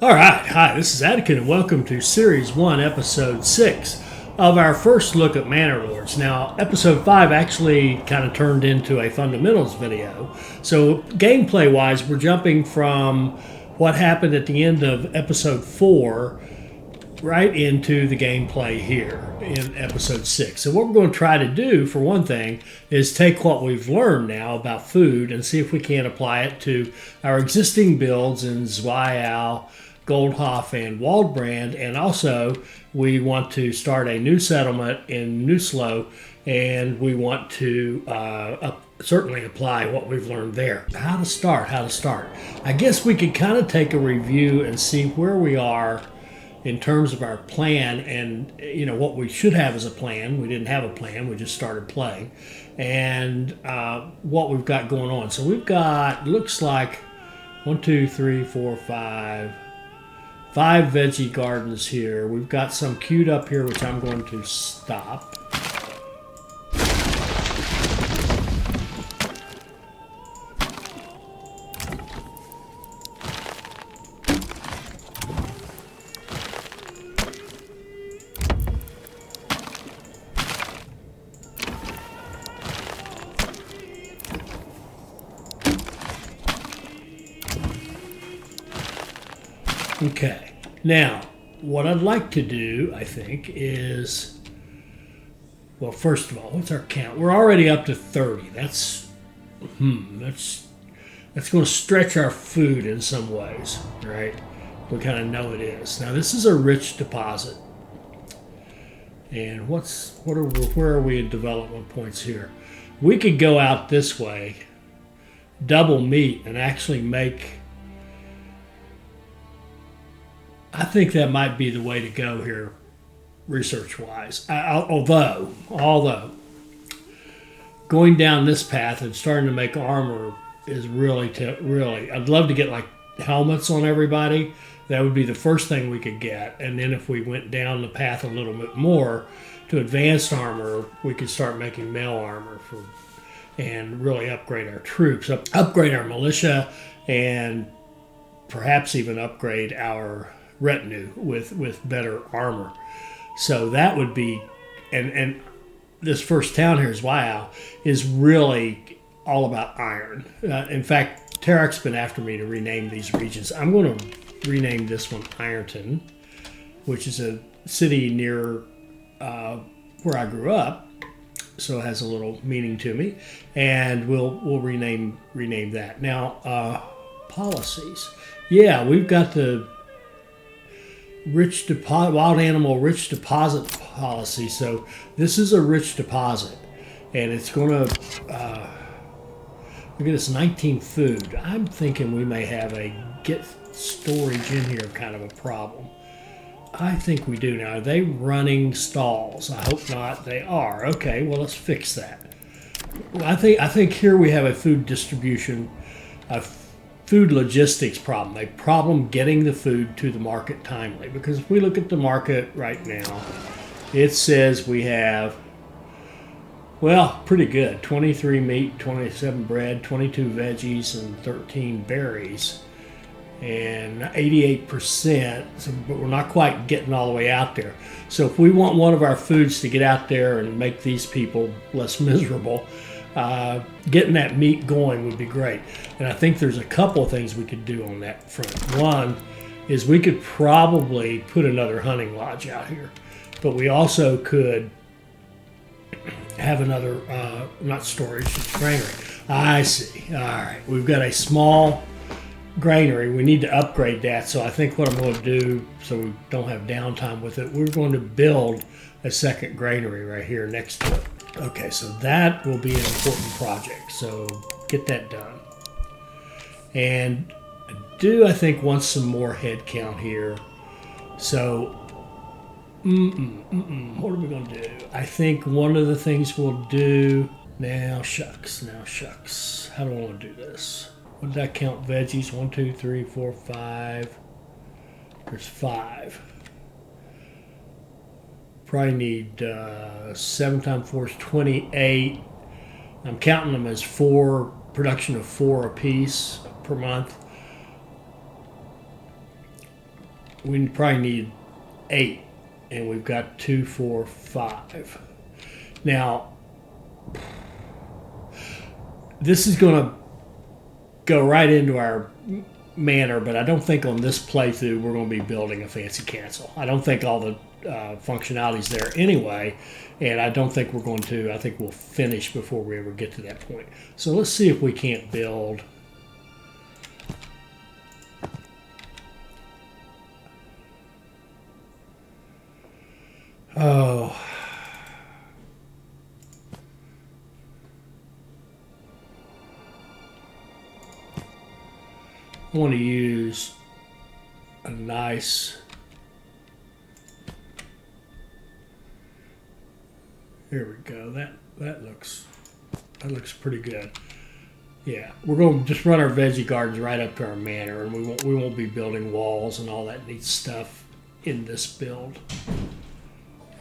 All right, hi, this is Atticus, and welcome to Series 1, Episode 6 of our first look at Manor Lords. Now, Episode 5 actually kind of turned into a fundamentals video. So, gameplay-wise, we're jumping from what happened at the end of Episode 4 right into the gameplay here in Episode 6. So what we're going to try to do, for one thing, is take what we've learned now about food and see if we can apply it to our existing builds in Zweihau, Goldhof, and Waldbrand. And also, we want to start a new settlement in Nuslo, and we want to certainly apply what we've learned there. How to start? I guess we could kind of take a review and see where we are in terms of our plan, and what we should have as a plan. We didn't have a plan, we just started playing, and what we've got going on. So we've got, looks like 5 veggie gardens here. We've got some queued up here, which I'm going to stop. Okay, now what I'd like to do, I think, is, well, first of all, what's our count? We're already up to 30. That's going to stretch our food in some ways, right? We kind of know it is. Now, this is a rich deposit, and where are we in development points here? We could go out this way, double meat, and actually make. I think that might be the way to go here, research-wise. Although going down this path and starting to make armor is really, I'd love to get like helmets on everybody. That would be the first thing we could get. And then if we went down the path a little bit more to advanced armor, we could start making mail armor and really upgrade our troops, upgrade our militia, and perhaps even upgrade our retinue with better armor. So that would be, and this first town here, Zweihau, is really all about iron. In fact, Tarek's been after me to rename these regions. I'm going to rename this one Ironton, which is a city near where I grew up, so it has a little meaning to me, and we'll rename that. Now, policies. Yeah, we've got the wild animal rich deposit policy. So this is a rich deposit, and it's going to look at this 19 food. I'm thinking we may have a get storage in here kind of a problem. I think we do. Now, are they running stalls? I hope not. They are. Okay, well, let's fix that. I think here we have a food distribution, food logistics problem, a problem getting the food to the market timely. Because if we look at the market right now, it says we have, well, pretty good. 23 meat, 27 bread, 22 veggies, and 13 berries. And 88%, but we're not quite getting all the way out there. So if we want one of our foods to get out there and make these people less miserable, getting that meat going would be great. And I think there's a couple of things we could do on that front. One is we could probably put another hunting lodge out here, but we also could have another, not storage, granary. I see. All right. We've got a small granary. We need to upgrade that. So I think what I'm going to do, so we don't have downtime with it, we're going to build a second granary right here next to it. Okay, so that will be an important project, so get that done. And I think want some more head count here. So, what are we going to do? I think one of the things we'll do, now shucks. How do I want to do this? What did I count veggies? 1, 2, 3, 4, 5. There's 5. Probably need 7 times 4 is 28. I'm counting them as production of 4 apiece per month. we probably need 8, and we've got 2, 4, 5. Now, this is going to go right into our manor, but I don't think on this playthrough we're going to be building a fancy castle. I don't think all the functionality's there anyway, and I don't think we're going to. I think we'll finish before we ever get to that point. So let's see if we can't build. Oh. I want to use a nice, here we go. That looks pretty good. Yeah, we're going to just run our veggie gardens right up to our manor, and we won't be building walls and all that neat stuff in this build.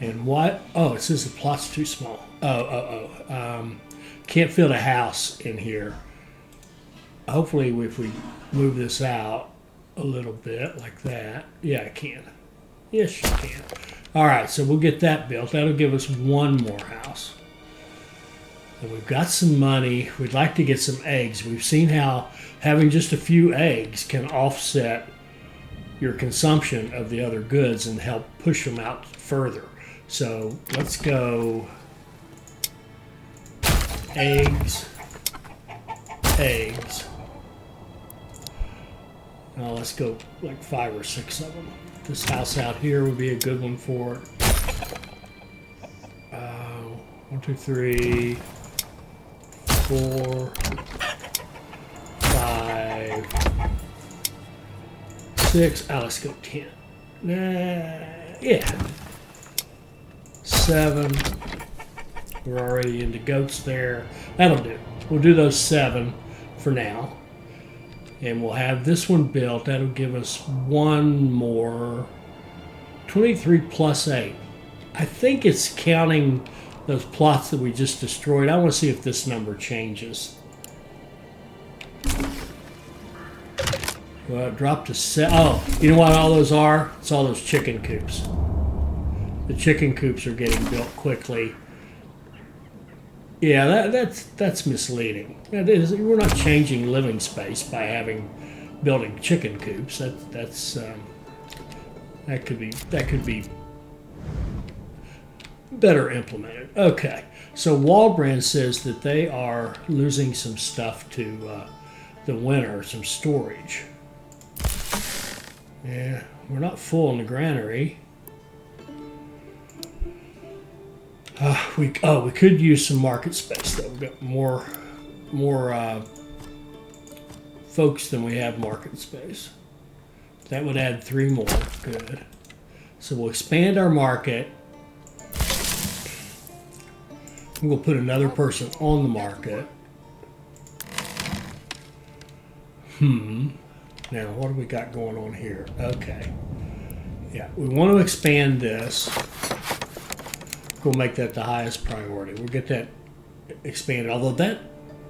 And what? Oh, it says the plot's too small. Can't fit a house in here. Hopefully, if we move this out a little bit like that. Yeah, I can. Yes, you can. All right, so we'll get that built. That'll give us one more house. And we've got some money. We'd like to get some eggs. We've seen how having just a few eggs can offset your consumption of the other goods and help push them out further. So let's go eggs. Now let's go like 5 or 6 of them. This house out here would be a good one for it. 1, 2, 3, 4, 5, 6. Let's go 10. Yeah. 7. We're already into goats there. That'll do. We'll do those 7 for now. And we'll have this one built. That'll give us one more. 23 plus 8. I think it's counting those plots that we just destroyed. I want to see if this number changes. Well, it dropped to 7. Oh, you know what all those are? It's all those chicken coops. The chicken coops are getting built quickly. Yeah, that's misleading. That is, we're not changing living space by building chicken coops. That could be better implemented. Okay, so Walbrand says that they are losing some stuff to the winter, some storage. Yeah, we're not full in the granary. We could use some market space though. We've got more folks than we have market space. That would add 3 more. Good. So we'll expand our market. We'll put another person on the market. Now what do we got going on here? Okay. Yeah, we want to expand this. We'll make that the highest priority. We'll get that expanded, although that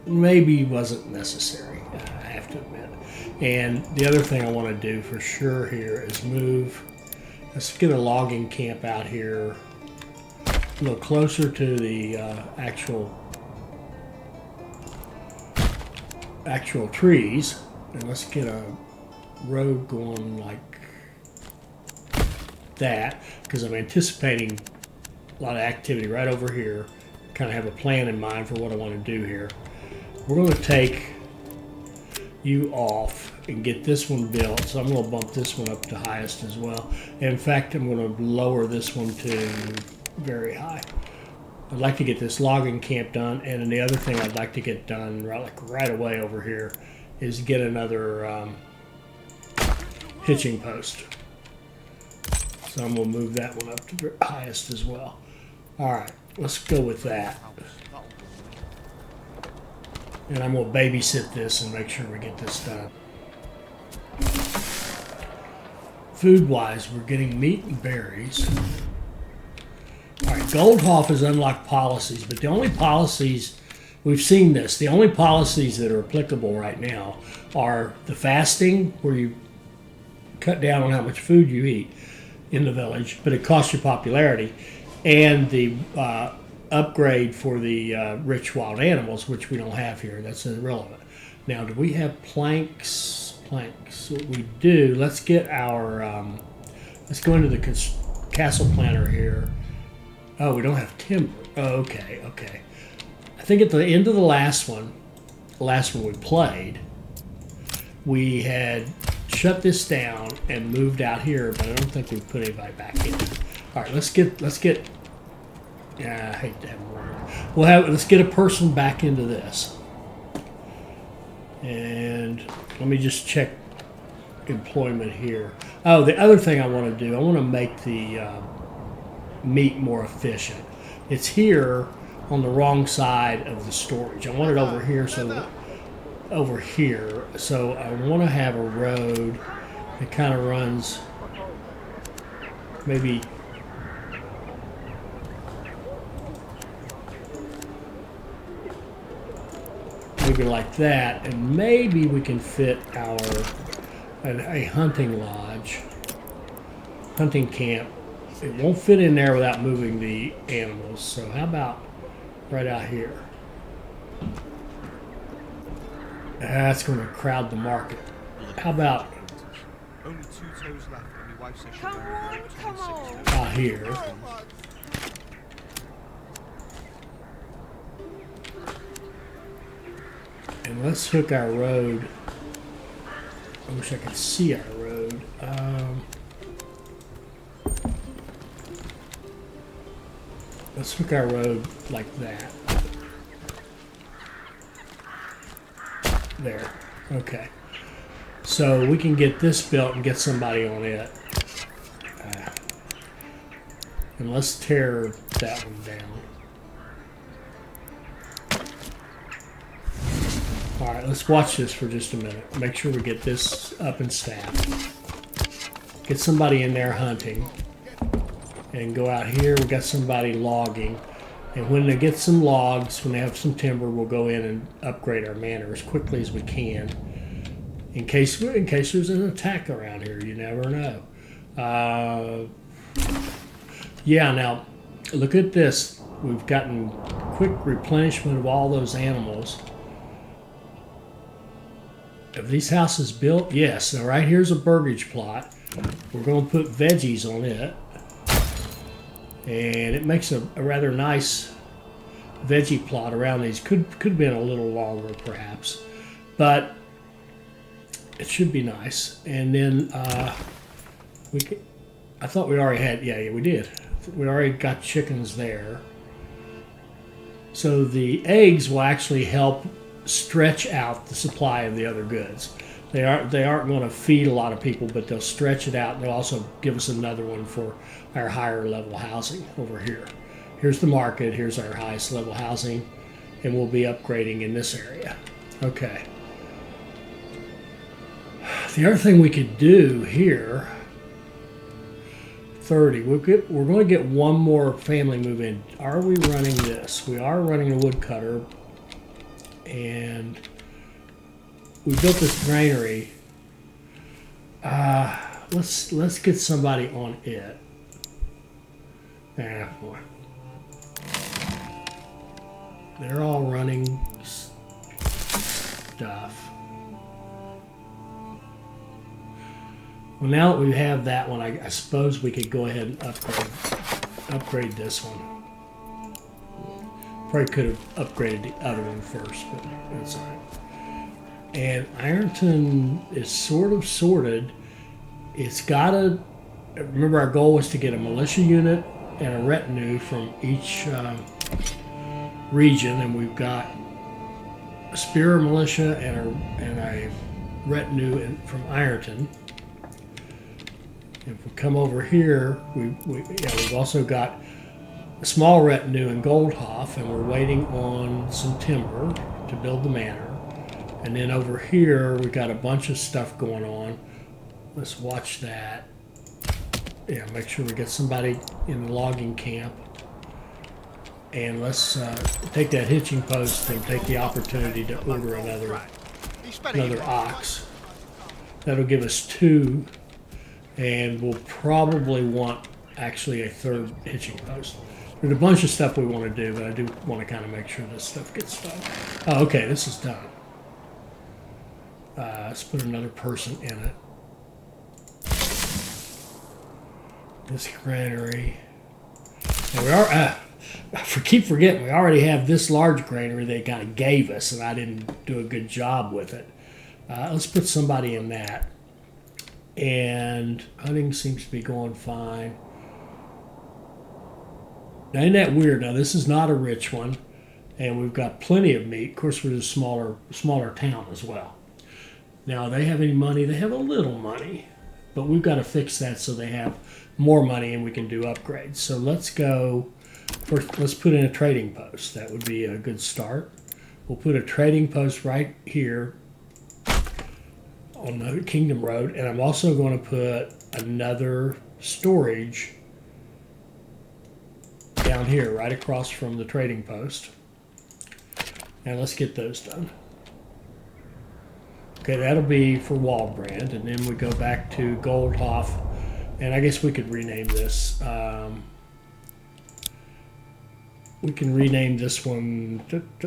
maybe wasn't necessary, I have to admit. And the other thing I want to do for sure here is let's get a logging camp out here a little closer to the actual trees, and let's get a road going like that, because I'm anticipating a lot of activity right over here. Kind of have a plan in mind for what I want to do here. We're going to take you off and get this one built. So I'm going to bump this one up to highest as well. In fact, I'm going to lower this one to very high. I'd like to get this logging camp done. And then the other thing I'd like to get done right away over here is get another hitching post. So I'm going to move that one up to highest as well. All right, let's go with that. And I'm going to babysit this and make sure we get this done. Food-wise, we're getting meat and berries. All right, Goldhoff has unlocked policies, but the only policies, we've seen this, the only policies that are applicable right now are the fasting, where you cut down on how much food you eat in the village, but it costs you popularity and the upgrade for the rich wild animals, which we don't have here. That's irrelevant. Now, do we have planks? Planks. What we do, let's get our, let's go into the castle planner here. Oh, we don't have timber. Oh, okay, okay. I think at the end of the last one we played, we had shut this down and moved out here, but I don't think we put anybody back in. All right, let's get. Yeah, I hate to have more. Let's get a person back into this, and let me just check employment here. Oh, the other thing I want to do, I want to make the meat more efficient. It's here on the wrong side of the storage. I want it over here, so over here. So I want to have a road that kind of runs maybe like that, and maybe we can fit a hunting lodge, hunting camp. It won't fit in there without moving the animals. So how about right out here? That's going to crowd the market. How about only 2 toes left and your wife says Come on. out here? And let's hook our road. I wish I could see our road. Let's hook our road like that. There. Okay. So we can get this built and get somebody on it. And let's tear that one down. All right, let's watch this for just a minute. Make sure we get this up and staffed. Get somebody in there hunting. And go out here, we got somebody logging. And when they get some logs, when they have some timber, we'll go in and upgrade our manor as quickly as we can. In case there's an attack around here, you never know. Yeah, now, look at this. We've gotten quick replenishment of all those animals. Have these houses built? Yes. Now, right here's a burgage plot. We're going to put veggies on it. And it makes a rather nice veggie plot around these. Could have been a little longer, perhaps. But it should be nice. And then I thought we already had, yeah, we did. We already got chickens there. So the eggs will actually help stretch out the supply of the other goods. They aren't going to feed a lot of people, but they'll stretch it out. They'll also give us another one for our higher level housing over here. Here's the market. Here's our highest level housing, and we'll be upgrading in this area. Okay. The other thing we could do here, 30. We're going to get one more family move in. Are we running this? We are running a woodcutter, and we built this granary. Let's get somebody on it. Ah, boy. They're all running stuff. Well, now that we have that one, I suppose we could go ahead and upgrade this one. Probably could have upgraded the other one first, but that's all right. And Ironton is sort of sorted. It's got to, remember our goal was to get a militia unit and a retinue from each region, and we've got a spear militia and a retinue from Ironton. If we come over here, we've also got a small retinue in Goldhoff, and we're waiting on some timber to build the manor. And then over here, we've got a bunch of stuff going on. Let's watch that. Yeah, make sure we get somebody in the logging camp. And let's take that hitching post and take the opportunity to order another ox. That'll give us 2 And we'll probably want actually a third hitching post. There's a bunch of stuff we want to do, but I do want to kind of make sure this stuff gets done. Oh, okay, this is done. Let's put another person in it. This granary. And we are, I keep forgetting, we already have this large granary they kind of gave us, and I didn't do a good job with it. Let's put somebody in that. And hunting seems to be going fine. Now, isn't that weird? Now, this is not a rich one, and we've got plenty of meat. Of course, we're a smaller town as well. Now, they have any money? They have a little money, but we've got to fix that so they have more money and we can do upgrades. So let's go first. Let's put in a trading post. That would be a good start. We'll put a trading post right here on the Kingdom Road, and I'm also going to put another storage down here right across from the trading post. And let's get those done. Okay, that'll be for Waldbrand, and then we go back to Goldhoff, and I guess we could rename this. We can rename this one,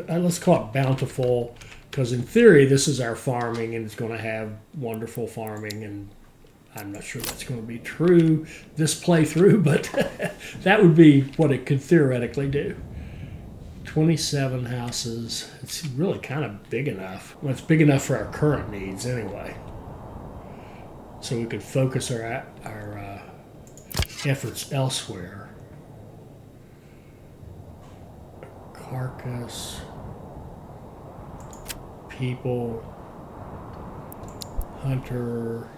let's call it Bountiful, because in theory this is our farming and it's going to have wonderful farming, and I'm not sure that's going to be true this playthrough, but that would be what it could theoretically do. 27 houses. It's really kind of big enough. Well, it's big enough for our current needs anyway. So we could focus our efforts elsewhere. Carcass. People. Hunter.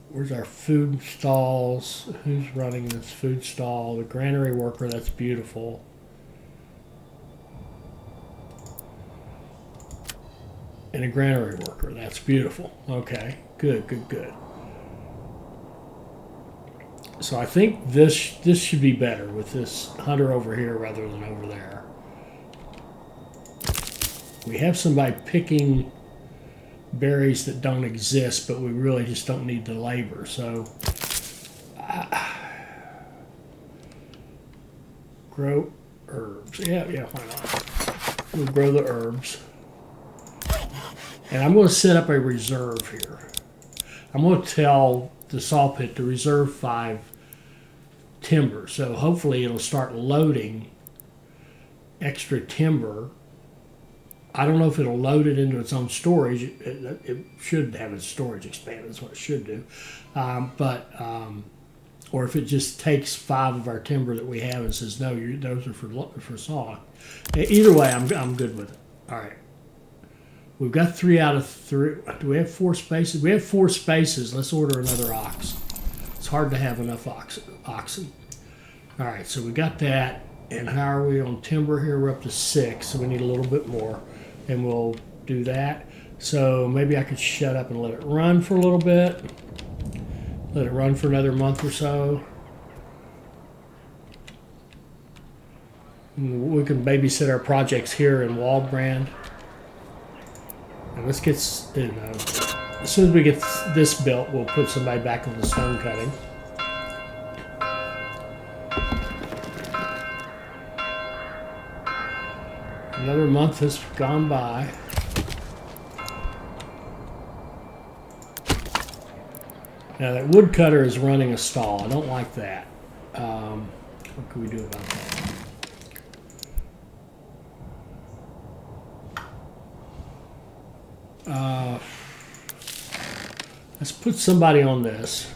Where's our food stalls? Who's running this food stall? The granary worker, that's beautiful. And a granary worker, that's beautiful. Okay, good, good, good. So I think this should be better with this hunter over here rather than over there. We have somebody picking berries that don't exist, but we really just don't need the labor. So grow herbs. Yeah, why not? We'll grow the herbs. And I'm going to set up a reserve here. I'm going to tell the saw pit to reserve 5 timber. So hopefully it'll start loading extra timber. I don't know if it'll load it into its own storage. It should have its storage expanded. That's what it should do. Or if it just takes 5 of our timber that we have and says, no, those are for saw. Either way, I'm good with it. All right. We've got 3 out of 3. Do we have 4 spaces? We have 4 spaces. Let's order another ox. It's hard to have enough oxen. All right, so we got that. And how are we on timber here? We're up to 6, so we need a little bit more. And we'll do that. So maybe I could shut up and let it run for a little bit. Let it run for another month or so. We can babysit our projects here in Waldbrand. And let's get, as soon as we get this built, we'll put somebody back on the stone cutting. Another month has gone by. Now that woodcutter is running a stall. I don't like that. What can we do about that? Let's put somebody on this.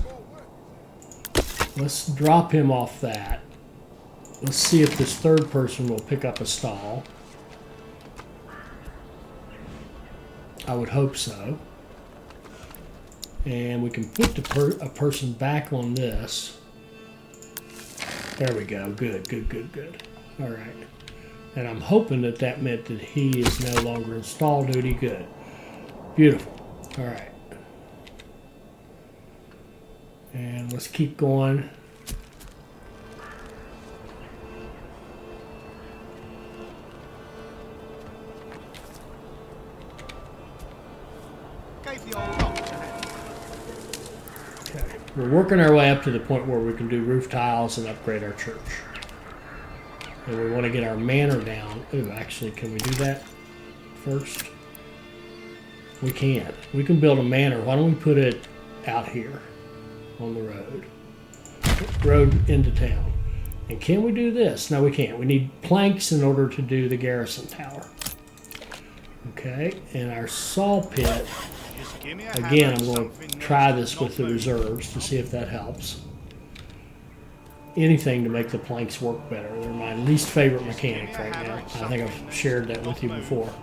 Let's drop him off that. Let's see if this third person will pick up a stall. I would hope so. And we can put a person back on this. There we go. Good, good, good, good. All right. And I'm hoping that that meant that he is no longer in stall duty. Good. Beautiful. All right. And let's keep going. Okay. We're working our way up to the point where we can do roof tiles and upgrade our church. And we want to get our manor down. Ooh, actually, can we do that first? We can. We can build a manor. Why don't we put it out here on the road? Road into town. And can we do this? No, we can't. We need planks in order to do the garrison tower. Okay, and our saw pit. Again, I'm going to try this with the reserves to see if that helps. Anything to make the planks work better. They're my least favorite mechanic right now. I think I've shared that with you before.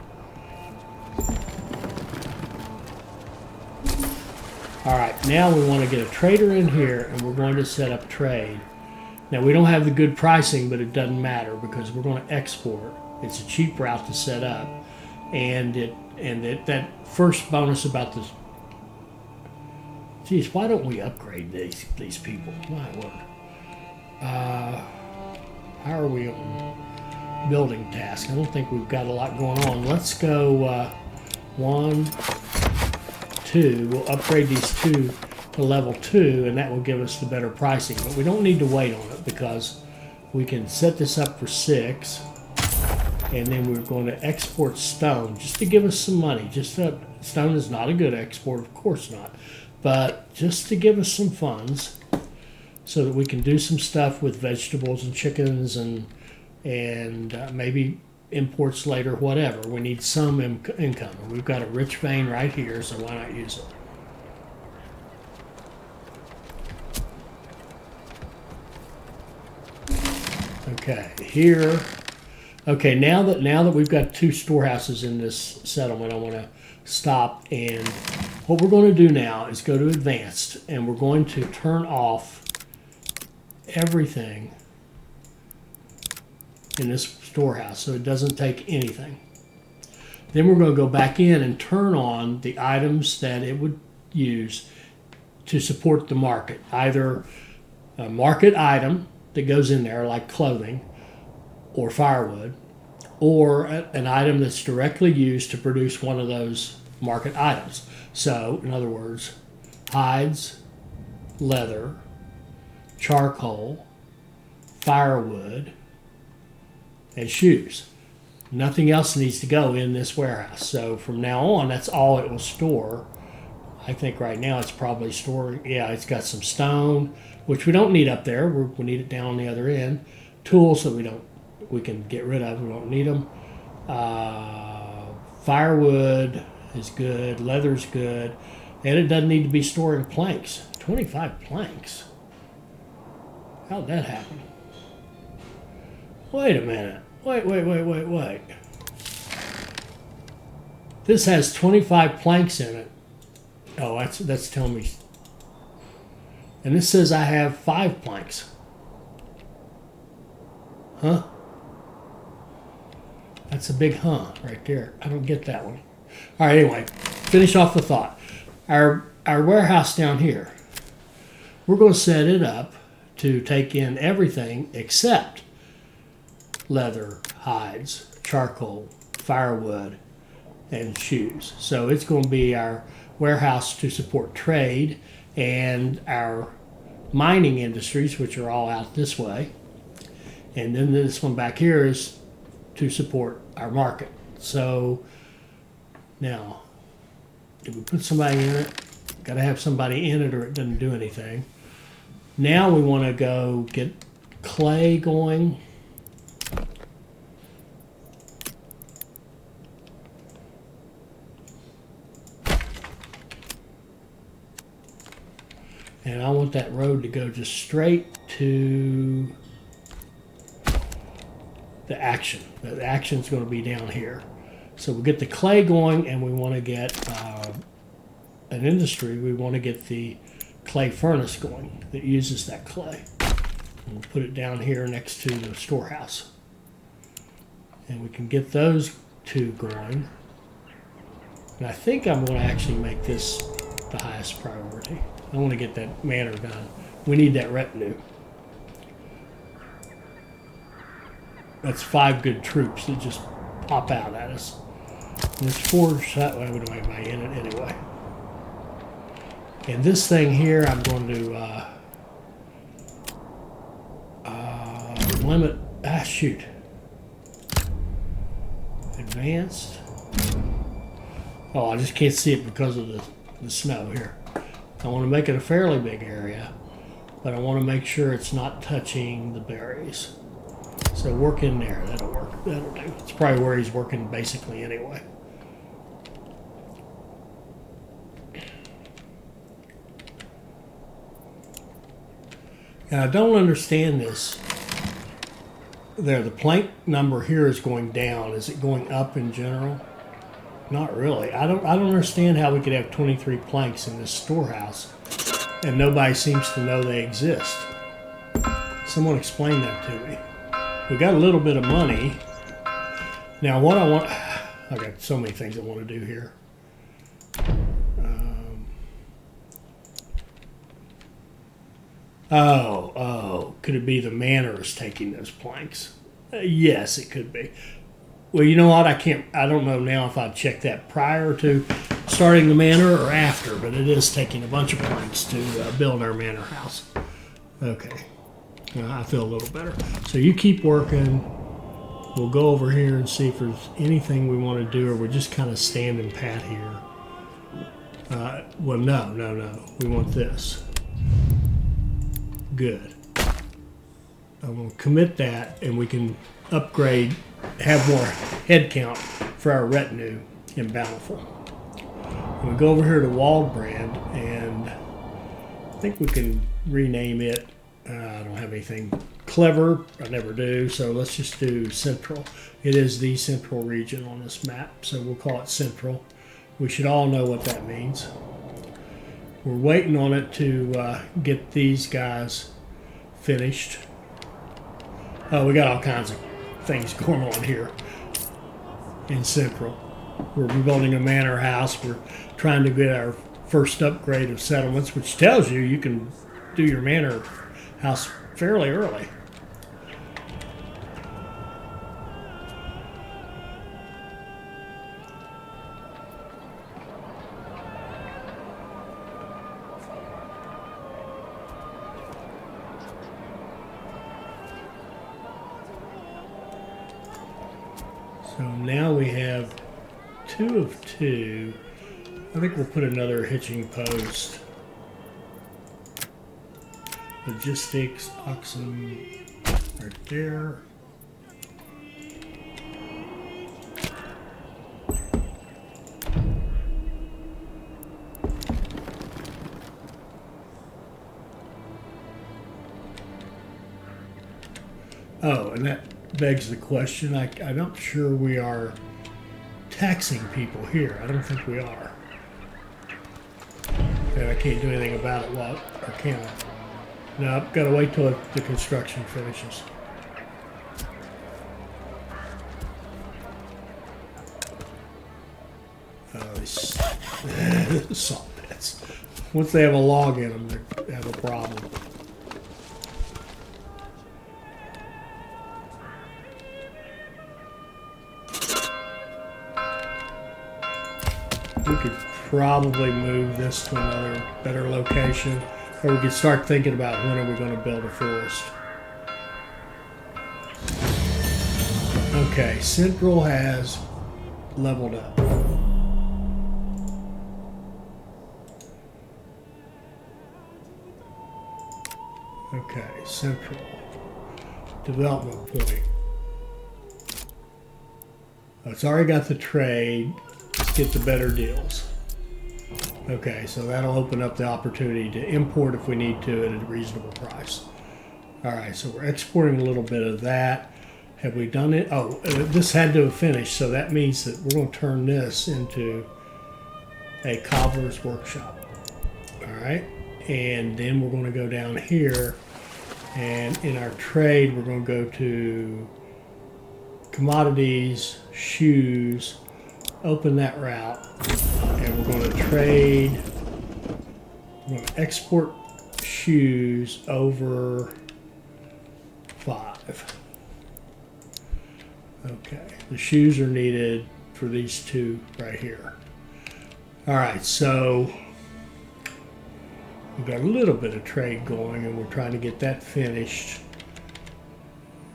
Alright, now we want to get a trader in here and we're going to set up trade. Now we don't have the good pricing, but it doesn't matter because we're going to export. It's a cheap route to set up. And that first bonus about this. Geez, why don't we upgrade these people? My word. How are we on building task? I don't think we've got a lot going on. Let's go 1, 2. We'll upgrade these 2 to level 2, and that will give us the better pricing. But we don't need to wait on it because we can set this up for 6. And then we're going to export stone just to give us some money. Just that stone is not a good export, of course not. But just to give us some funds so that we can do some stuff with vegetables and chickens and maybe imports later, whatever. We need some income. We've got a rich vein right here, so why not use it? Okay, here. Okay, now that we've got 2 storehouses in this settlement, I want to stop, and what we're going to do now is go to advanced, and we're going to turn off everything in this storehouse so it doesn't take anything. Then we're going to go back in and turn on the items that it would use to support the market, either a market item that goes in there like clothing or firewood, or an item that's directly used to produce one of those market items. So, in other words, hides, leather, charcoal, firewood, and shoes. Nothing else needs to go in this warehouse. So from now on, that's all it will store. I think right now it's probably storing, yeah, it's got some stone, which we don't need up there. We need it down on the other end. Tools that we can get rid of. We don't need them. Firewood is good. Leather's good. And it doesn't need to be storing planks. 25 planks? How'd that happen? Wait a minute. Wait. This has 25 planks in it. Oh, that's telling me. And this says I have 5 planks. Huh? That's a big huh right there. I don't get that one. All right, anyway, finish off the thought. Our warehouse down here, we're going to set it up to take in everything except leather, hides, charcoal, firewood, and shoes. So it's going to be our warehouse to support trade and our mining industries, which are all out this way. And then this one back here is to support our market. So now, did we put somebody in it? Got to have somebody in it or it doesn't do anything. Now we want to go get clay going. And I want that road to go just straight to the action. The action's going to be down here. So we'll get the clay going, and we want to get an industry. We want to get the clay furnace going that uses that clay. And we'll put it down here next to the storehouse. And we can get those 2 going. And I think I'm going to actually make this the highest priority. I want to get that manor done. We need that retinue. That's 5 good troops that just pop out at us. And this forge, that way, what am I in it anyway? And this thing here, I'm going to limit. Shoot. Advanced. Oh, I just can't see it because of the snow here. I want to make it a fairly big area, but I want to make sure it's not touching the berries. So work in there. That'll work. That'll do. It's probably where he's working basically anyway. And I don't understand this. There, the plank number here is going down. Is it going up in general? Not really. I don't understand how we could have 23 planks in this storehouse and nobody seems to know they exist. Someone explain that to me. We got a little bit of money. Now what I want, I've got so many things I want to do here. Could it be the Manor is taking those planks? Yes, it could be. Well, you know what? I don't know now if I'd check that prior to starting the Manor or after, but it is taking a bunch of planks to build our Manor house. Okay. I feel a little better. So you keep working. We'll go over here and see if there's anything we want to do, or we're just kind of standing pat here. Well, no. We want this. Good. I'm going to commit that, and we can upgrade, have more headcount for our retinue in Bountiful. And we go over here to Waldbrand, and I think we can rename it. I don't have anything clever. I never do, so let's just do Central. It is the central region on this map, so we'll call it Central. We should all know what that means. We're waiting on it to get these guys finished. Oh, we got all kinds of things going on here in Central. We're rebuilding a manor house. We're trying to get our first upgrade of settlements, which tells you you can do your manor house fairly early. So now we have 2 of 2. I think we'll put another hitching post. Logistics, oxen, right there. Oh, and that begs the question. I'm not sure we are taxing people here. I don't think we are. And I can't do anything about it, well, or can I? No, I've got to wait till the construction finishes. Oh, these salt pits. Once they have a log in them, they have a problem. We could probably move this to another better location, or we could start thinking about when are we going to build a forest. Okay, Central has leveled up. Okay, Central. Development point. Oh, it's already got the trade. Let's get the better deals. Okay, so that'll open up the opportunity to import if we need to at a reasonable price. All right, so we're exporting a little bit of that. Have we done it? Oh, this had to have finished, so that means that we're going to turn this into a cobbler's workshop. All right, and then we're going to go down here, and in our trade, we're going to go to commodities, shoes, open that route, and we're going to trade. We're going to export shoes over 5. Okay, the shoes are needed for these 2 right here. All right, so We've got a little bit of trade going, and we're trying to get that finished.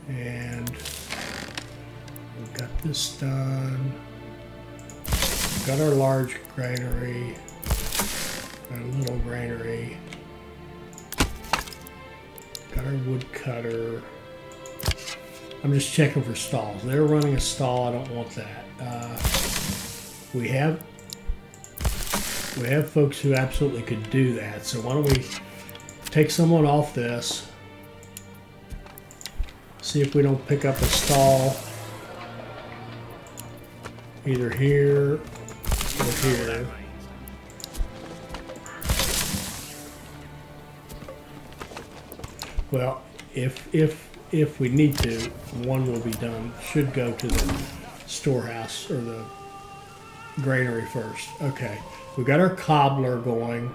And we've got this done. We've got our large granary, got a little granary, got our wood cutter. I'm just checking for stalls. They're running a stall. I don't want that. We have folks who absolutely could do that. So why don't we take someone off this, see if we don't pick up a stall either here or here. Well, if we need to, one will be done. Should go to the storehouse or the granary first. Okay, we got our cobbler going.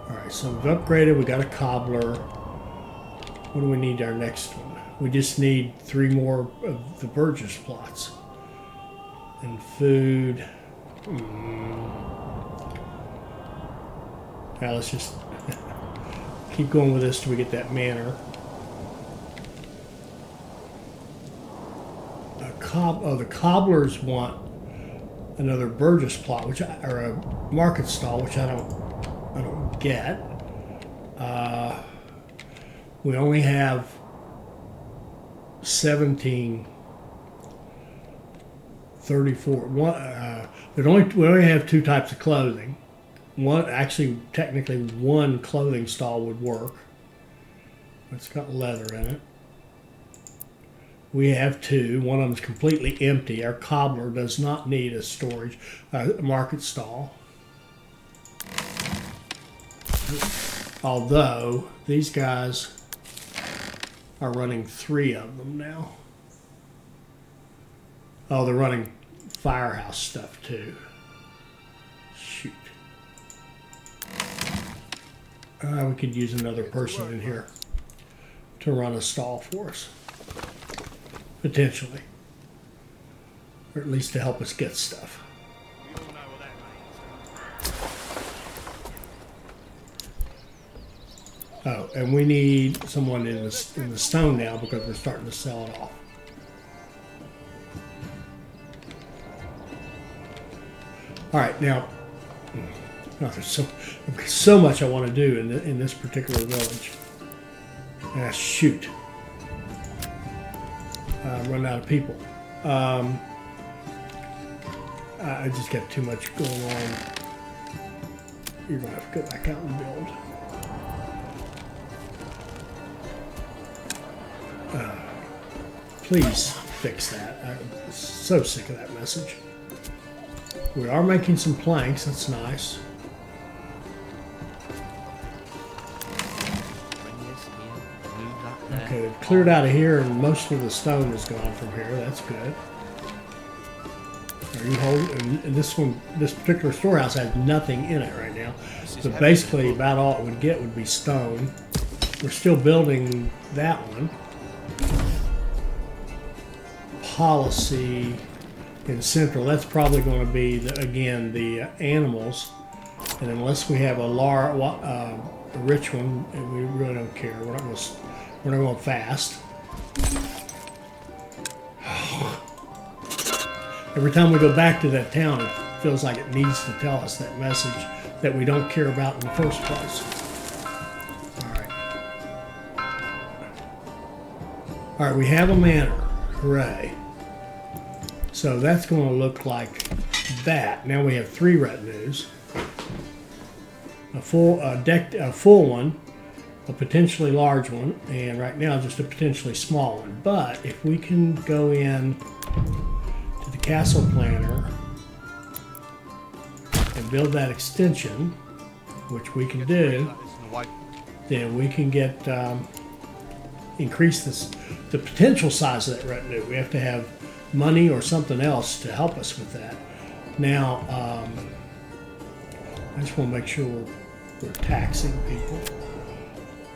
All right, so we've upgraded. We got a cobbler. What do we need our next one? We just need 3 more of the Burgess plots. And food. Now let's just keep going with this till we get that manor. The cobblers want another Burgess plot, or a market stall, which I don't get. We only have 1734. We only have 2 types of clothing. Technically one clothing stall would work. It's got leather in it. We have 2. One of them's completely empty. Our cobbler does not need a storage, market stall. Although these guys are running 3 of them now. Oh, they're running firehouse stuff too. Shoot. We could use another person in here to run a stall for us. Potentially. Or at least to help us get stuff. Oh, and we need someone in the stone now because we're starting to sell it off. All right, now, there's so much I want to do in this particular village. Shoot. Run out of people. I just got too much going on. You're going to have to go back out and build. Please fix that. I'm so sick of that message. We are making some planks. That's nice. Okay, we've cleared out of here, and most of the stone is gone from here. That's good. Are you holding? And this particular storehouse has nothing in it right now. So basically, about all it would get would be stone. We're still building that one. Policy in Central. That's probably going to be again the animals. And unless we have a rich one, we really don't care. We're not going fast. Every time we go back to that town, it feels like it needs to tell us that message that we don't care about in the first place. All right, we have a manor. Hooray. So that's going to look like that. Now we have 3 retinues. A full one, a potentially large one, and right now just a potentially small one. But if we can go in to the castle planner and build that extension, which we can do, then we can get increase the potential size of that retinue. We have to have money or something else to help us with that. Now, I just want to make sure we're taxing people.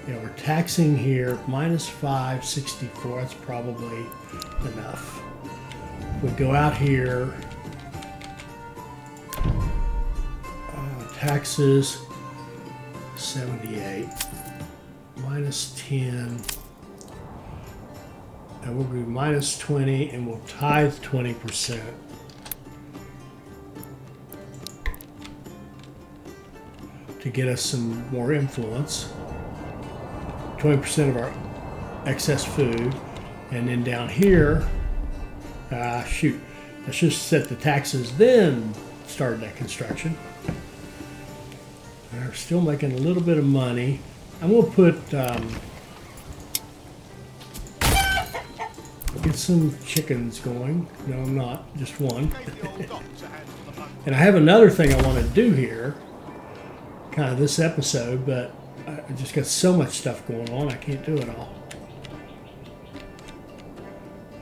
Yeah, we're taxing here minus 564. That's probably enough. We go out here, taxes. 78 minus 10. And we'll do minus 20 and we'll tithe 20%. To get us some more influence. 20% of our excess food. And then down here, shoot, let's just set the taxes, then start that construction. We're still making a little bit of money. I'm going to put, get some chickens going. No, I'm not, just one. And I have another thing I want to do here, kind of this episode, but I just got so much stuff going on, I can't do it all.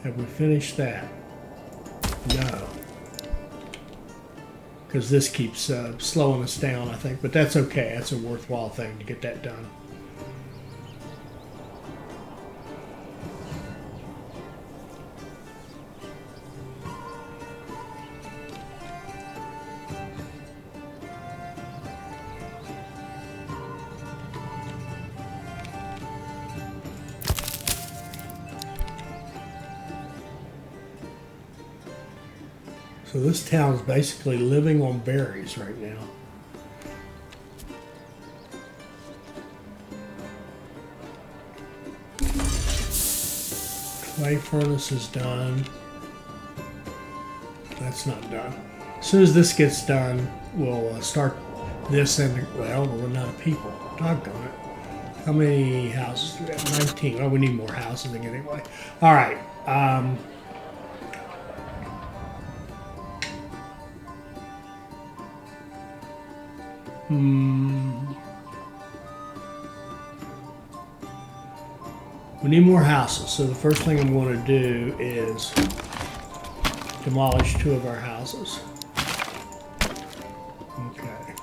Have we finished that? No. Because this keeps slowing us down, I think. But that's okay. That's a worthwhile thing to get that done. So this town is basically living on berries right now. Clay furnace is done. That's not done. As soon as this gets done, we'll start this and, well, we'll run out of people. Doggone it. How many houses do we have? 19. Oh, we need more houses anyway. All right. We need more houses, so the first thing I'm going to do is demolish 2 of our houses. Okay.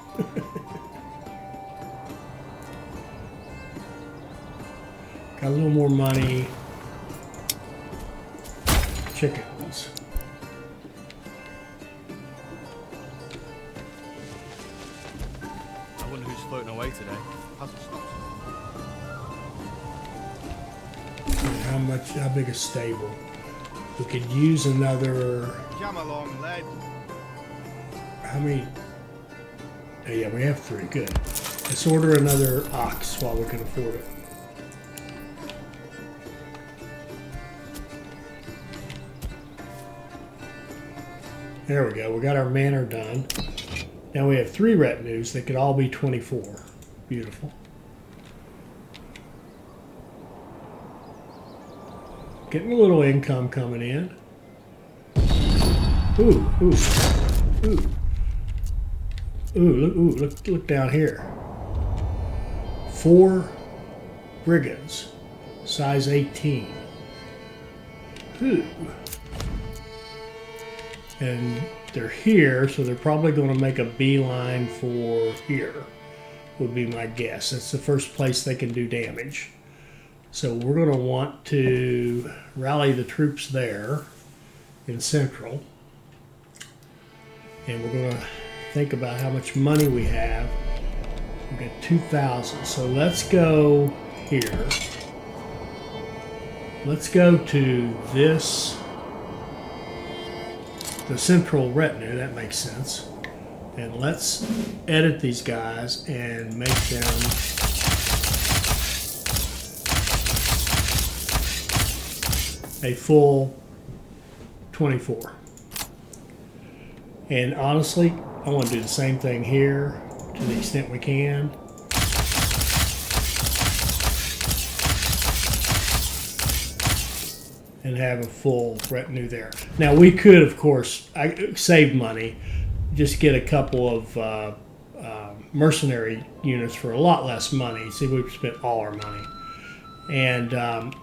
Got a little more money. Chickens. I wonder who's floating away today. Hasn't stopped. How big a stable? We could use another. Come along, lad. How many? Oh, yeah, we have 3. Good. Let's order another ox while we can afford it. There we go. We got our manor done. Now we have 3 retinues. They could all be 24. Beautiful. Getting a little income coming in. Ooh, ooh, ooh. Ooh, look down here. 4 brigands, size 18. Ooh. And they're here, so they're probably going to make a beeline for here, would be my guess. That's the first place they can do damage. So we're going to want to rally the troops there in Central. And we're going to think about how much money we have. We've got 2,000. So let's go here. Let's go to this, the Central retinue. That makes sense. And let's edit these guys and make them a full 24. And honestly, I want to do the same thing here to the extent we can. And have a full retinue there. Now we could, of course, save money, just get a couple of mercenary units for a lot less money. See, we've spent all our money. And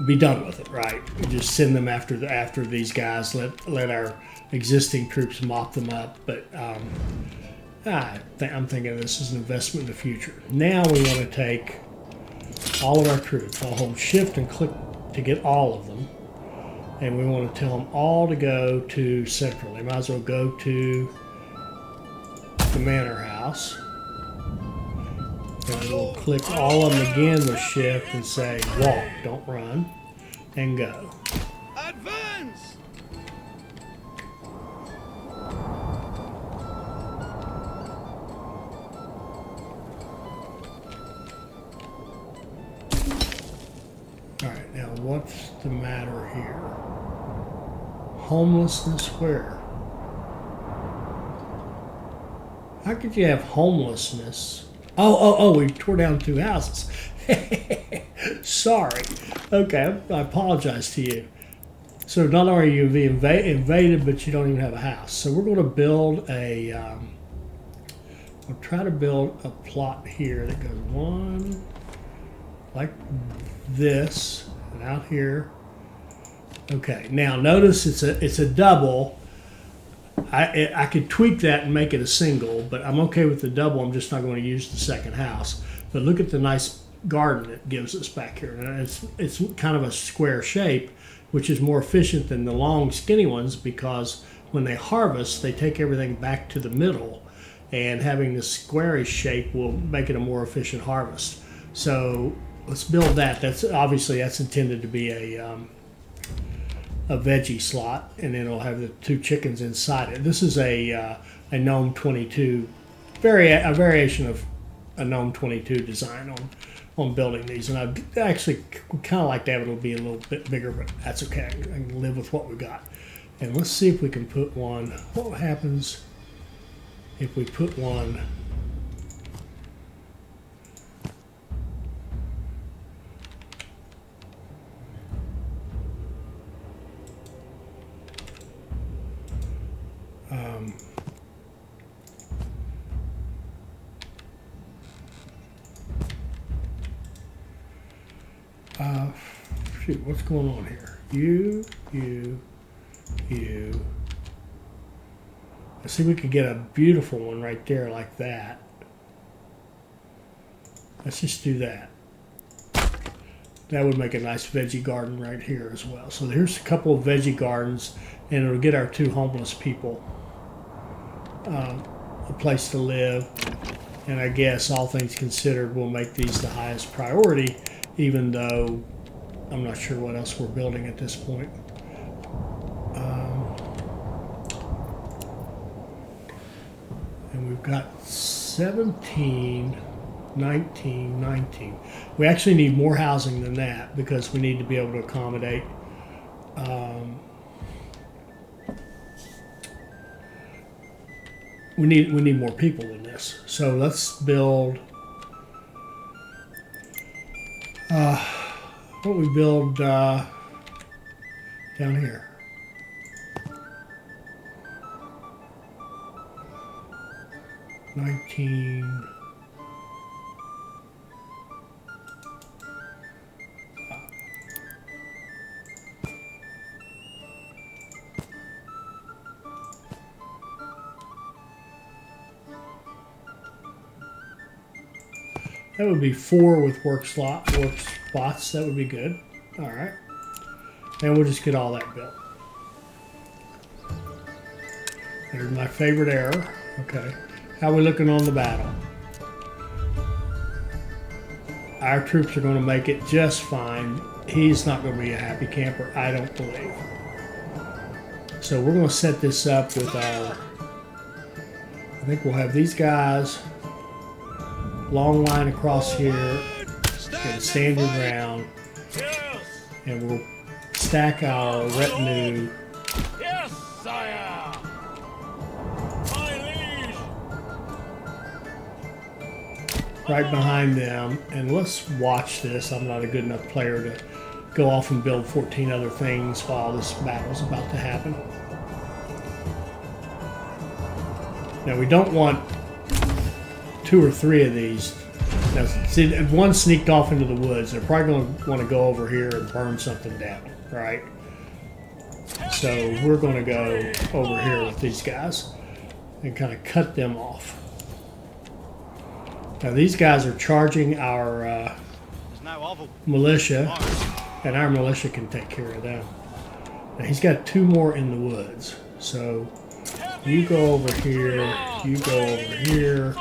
be done with it, right? We just send them after these guys. Let our existing troops mop them up. But I'm thinking this is an investment in the future. Now we want to take all of our troops. I'll hold Shift and click to get all of them, and we want to tell them all to go to Central. They might as well go to the Manor House. house. And we'll click all of them again with shift and say walk, don't run, and go. Advance! Alright, now what's the matter here? Homelessness where? How could you have homelessness? Oh, we tore down 2 houses. Sorry. Okay, I apologize to you. So not only are you invaded, but you don't even have a house. So we're going to build a, we'll try to build a plot here that goes one, like this, and out here. Okay, now notice it's a double. I could tweak that and make it a single, but I'm okay with the double. I'm just not going to use the second house. But look at the nice garden it gives us back here. And it's kind of a square shape, which is more efficient than the long skinny ones, because when they harvest, they take everything back to the middle, and having this squarish shape will make it a more efficient harvest. So let's build that. That's intended to be a veggie slot, and then it'll have the 2 chickens inside it. This is a Gnome 22, a variation of a Gnome 22 design on building these, and I'd actually kind of like to have it be a little bit bigger, but that's okay. I can live with what we got. And let's see if we can put one. What happens if we put one? Shoot, what's going on here? You. Let's see if we could get a beautiful one right there like that. Let's just do that. That would make a nice veggie garden right here as well. So here's a couple of veggie gardens, and it'll get our 2 homeless people a place to live. And I guess all things considered, we'll make these the highest priority, even though I'm not sure what else we're building at this point. And we've got 17, 19, 19. We actually need more housing than that, because we need to be able to accommodate we need more people than this. So let's build what we build down here. That would be 4 with work spots. That would be good. All right. And we'll just get all that built. There's my favorite error. Okay. How are we looking on the battle? Our troops are going to make it just fine. He's not going to be a happy camper, I don't believe. So we're going to set this up with our... I think we'll have these guys... long line across here, stand your ground, and we'll stack our retinue. Yes, sire. My liege. Right behind them, and let's watch this. I'm not a good enough player to go off and build 14 other things while this battle's about to happen. Now we don't want 2 or 3 of these. Now, see, if one sneaked off into the woods, they're probably going to want to go over here and burn something down, right? So we're going to go over here with these guys and kind of cut them off. Now these guys are charging our militia, and our militia can take care of them. Now he's got 2 more in the woods, so you go over here, you go over here.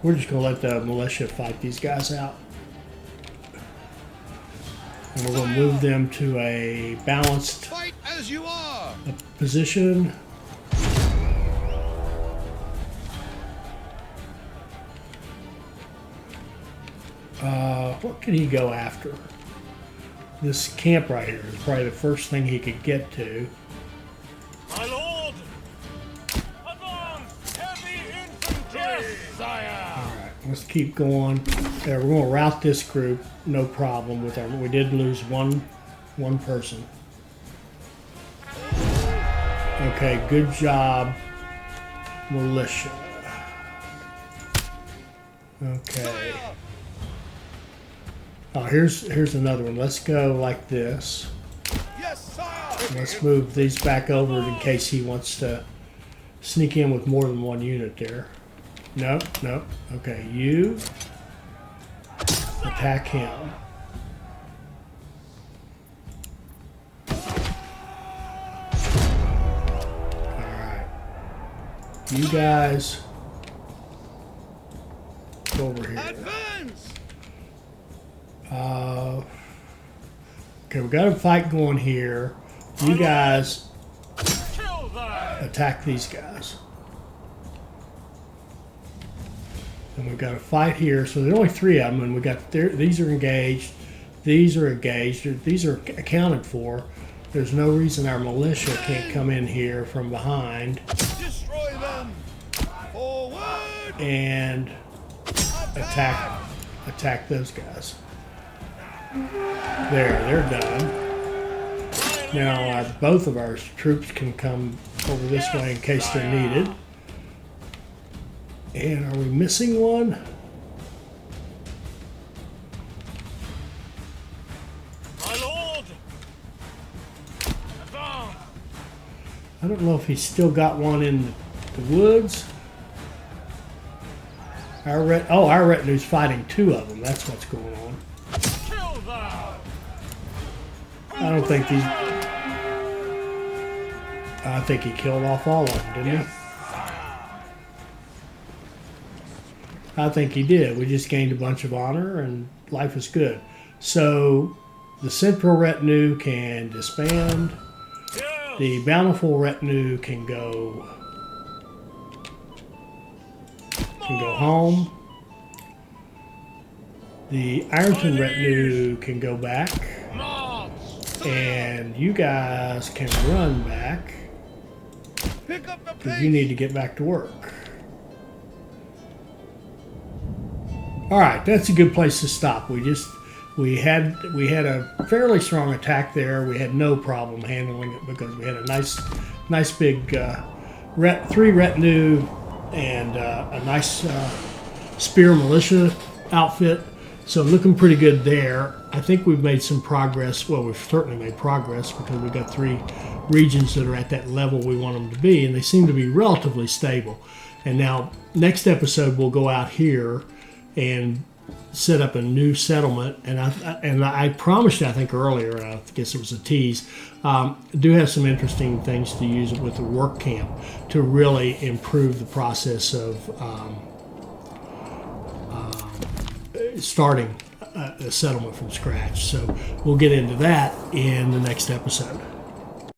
We're just going to let the militia fight these guys out. And we're going to move them to a balanced Fight as you are. position. What can he go after? This camp right here is probably the first thing he could get to. My lord! Advance! Heavy infantry! Yes, sire! Alright, let's keep going. There, we're going to route this group, no problem with our. We did lose one person. Okay, good job, militia. Okay. Oh, here's another one. Let's go like this. Yes, sire. Let's move these back over in case he wants to sneak in with more than one unit there. Nope, nope. Okay, you attack him. Alright. You guys go over here. Advance. Okay, we got a fight going here. You guys Kill them! attack these guys. And we've got a fight here. So there's only 3 of them, and we got these are engaged. These are engaged. These are accounted for. There's no reason our militia can't come in here from behind Destroy them. Forward. and attack those guys. There, they're done. Now both of our troops can come over this way in case they're needed. And are we missing one? My lord! Advance! I don't know if he's still got one in the woods. Our retinue's fighting 2 of them. That's what's going on. Kill them! I don't think these. I think he killed off all of them, didn't he? I think he did. We just gained a bunch of honor and life is good. So the central retinue can disband. Yes! The bountiful retinue can go home. The Ironton retinue can go back. March! And you guys can run back Pick up the because pace. you need to get back to work. All right, that's a good place to stop. We had a fairly strong attack there. We had no problem handling it because we had a nice big 3 retinue and a nice spear militia outfit. So looking pretty good there. I think we've made some progress. Well, we've certainly made progress because we've got 3 regions that are at that level we want them to be, and they seem to be relatively stable. And now, next episode, we'll go out here and set up a new settlement. And I promised you, I think earlier, I guess it was a tease, do have some interesting things to use with the work camp to really improve the process of starting a settlement from scratch. So we'll get into that in the next episode.